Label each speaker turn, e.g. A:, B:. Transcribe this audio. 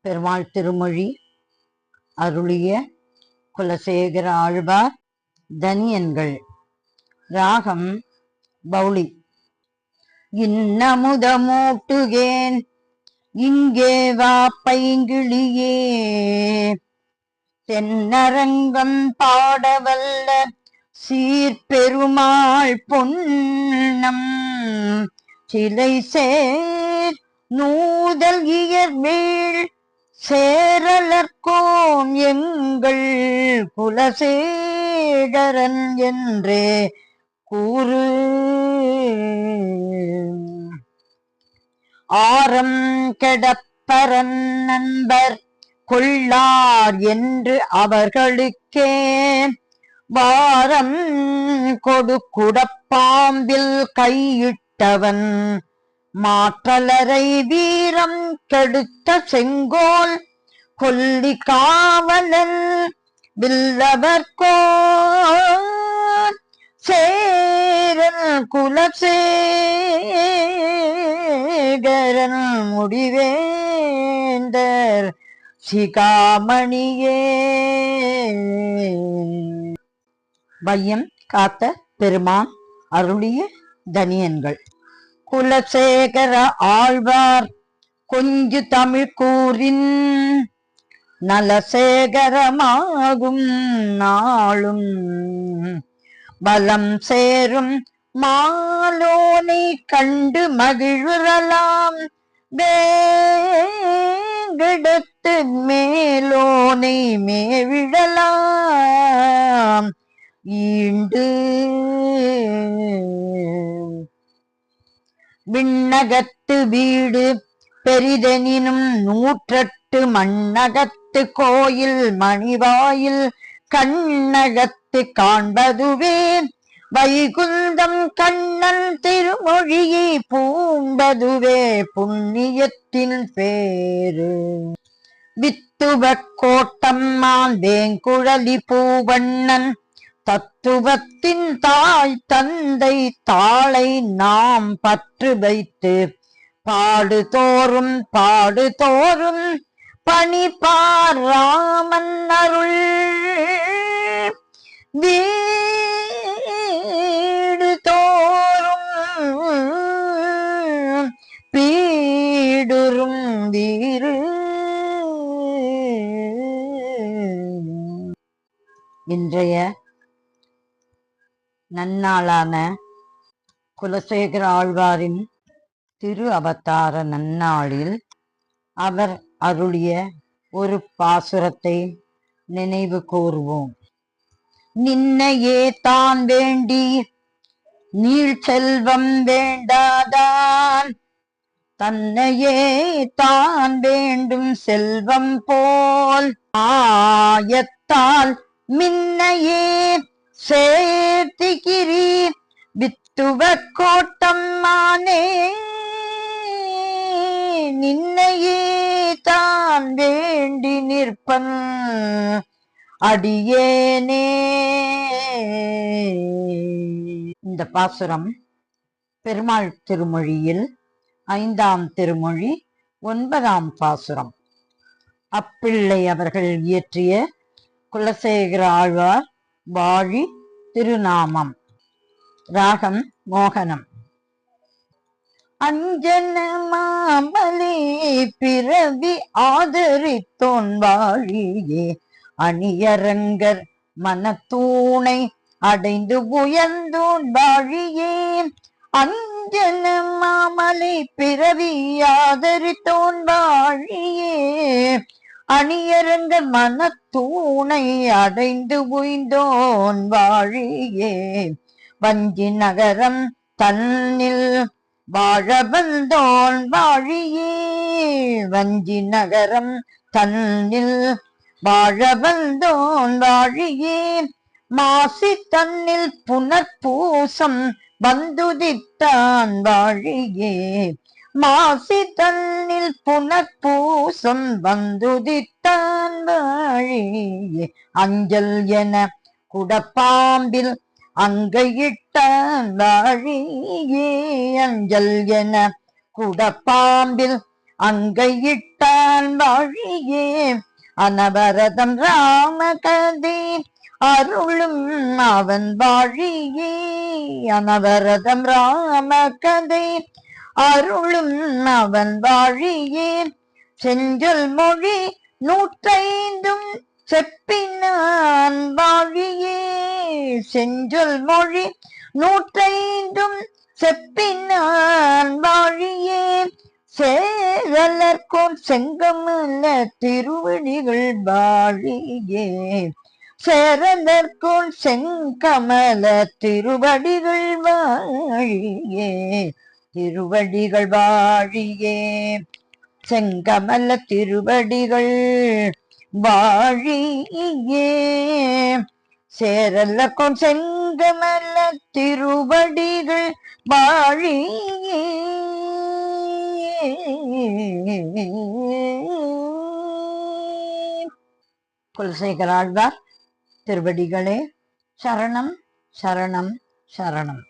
A: பெருமாள் திருமொழி அருளிய குலசேகர ஆழ்வார் தனியன்கள். ராகம் பௌளி. இன்னமுதமூட்டுகேன் இங்கே வா பைங்கிளியே, தென்னரங்கம் பாடவல்ல சீர்பெருமாள் பொன்னம் சிலை சேர் நூதல் இயர்வீழ் சேரலர்கோன் எங்கள் குலசேகரன் என்றே கூறு. ஆரம் கெடப்பரன் நண்பர் கொள்ளார் என்று அவர்களுக்கே வாரம் கொடு குடப்பாம்பில் கையிட்டவன் மாற்றலரை வீரம் கெடுத்த செங்கோல் கொல்லி காவலன் வில்லவர்கோன் சேரன் குலசேகரன் முடிவேந்தர் சிகாமணியே. வையம் காத்த பெருமான் அருளிய தனியன்கள். குலசேகர ஆழ்வார் கொஞ்சு தமிழ் கூறின் நலசேகரமாகும் நாளும் பலம் சேரும் மாலோனை கண்டு மகிழ்வுறலாம் வேங்கடத்து மேலோனை மேவிடலாம் ஈண்டு. விண்ணகத்து வீடு பெரிதெனினும் 108 மண்ணகத்து கோயில் மணிவாயில் கண்ணகத்து காண்பதுவே வைகுந்தம் கண்ணன் திருமொழியை பூண்டதுவே புண்ணியத்தின் பேரு. வித்துவ கோட்டம்மான் வேங்குழலி பூவண்ணன் தத்துவத்தின் தாய் தந்தை தாளை நாம் பற்று வைத்து பாடுதோறும் பணிபார் ராமன் அருள் வீடு தோறும் பீடுறும் வீரு. இன்றைய நன்னாளான குலசேகர ஆழ்வாரின் திரு அவதார நன்னாளில் அவர் அருளிய ஒரு பாசுரத்தை நினைவு கூர்வோம். நின்னையே தான் வேண்டி நீள் செல்வம் வேண்டாதான் தன்னையே தான் வேண்டும் செல்வம் போல் ஆயத்தால் மின்னையே சேர்த்திகிரி வித்துவ கோட்டம்மானே நின்னையே தான் வேண்டி நிற்பன் அடியேனே. இந்த பாசுரம் பெருமாள் திருமொழியில் 5ஆம் திருமொழி 9ஆம் பாசுரம். அப்பிள்ளை அவர்கள் இயற்றிய குலசேகர ஆழ்வார் வாழி திருநாமம். ராகம் மோகனம். அஞ்சன மாமலை பிறவி ஆதரித்தோன் வாழியே அணியரங்கர் மனத்தூணை அடைந்து உயர்ந்தோன் வாழியே. அஞ்சன மாமலை பிறவி ஆதரித்தோன் வாழியே அணியரங்கர் மனத்தூணை அடைந்து உய்ந்தோன் வாழியே. வஞ்சி நகரம் தன்னில் வாழ வந்தோன் வாழியே வஞ்சி நகரம் தன்னில் வாழ வந்தோன் வாழியே. மாசி தன்னில் புனர்பூசம் வந்துதித்தான் வாழியே மாசி தன்னில் புனர்பூசம் வந்துதித்தான் வாழியே. அஞ்சல் என குடப்பாம்பில் அங்கையிட்டான் வாழியே அஞ்சல் என குடப்பாம்பில் அங்கையிட்டான் வாழியே அனவரதம் ராம கதை அருளும் அவன் வாழியே அனவரதம் ராம கதை அருளும் அவன் வாழியே செஞ்சொல் மொழி 105 செப்பினான் வாழியே செஞ்சொல் மொழி 105 செப்பினான் வாழியே சேரலர்கோன் செங்கமல திருவடிகள் வாழியே சேரலர்கோன் செங்கமல திருவடிகள் வாழியே திருவடிகள் வாழியே செங்கமல திருவடிகள் வாழியே சேரலர்கோன் செங்கமல திருவடிகள் வாழியே குலசேகர ஆழ்வார் திருவடிகளே சரணம் சரணம் சரணம்.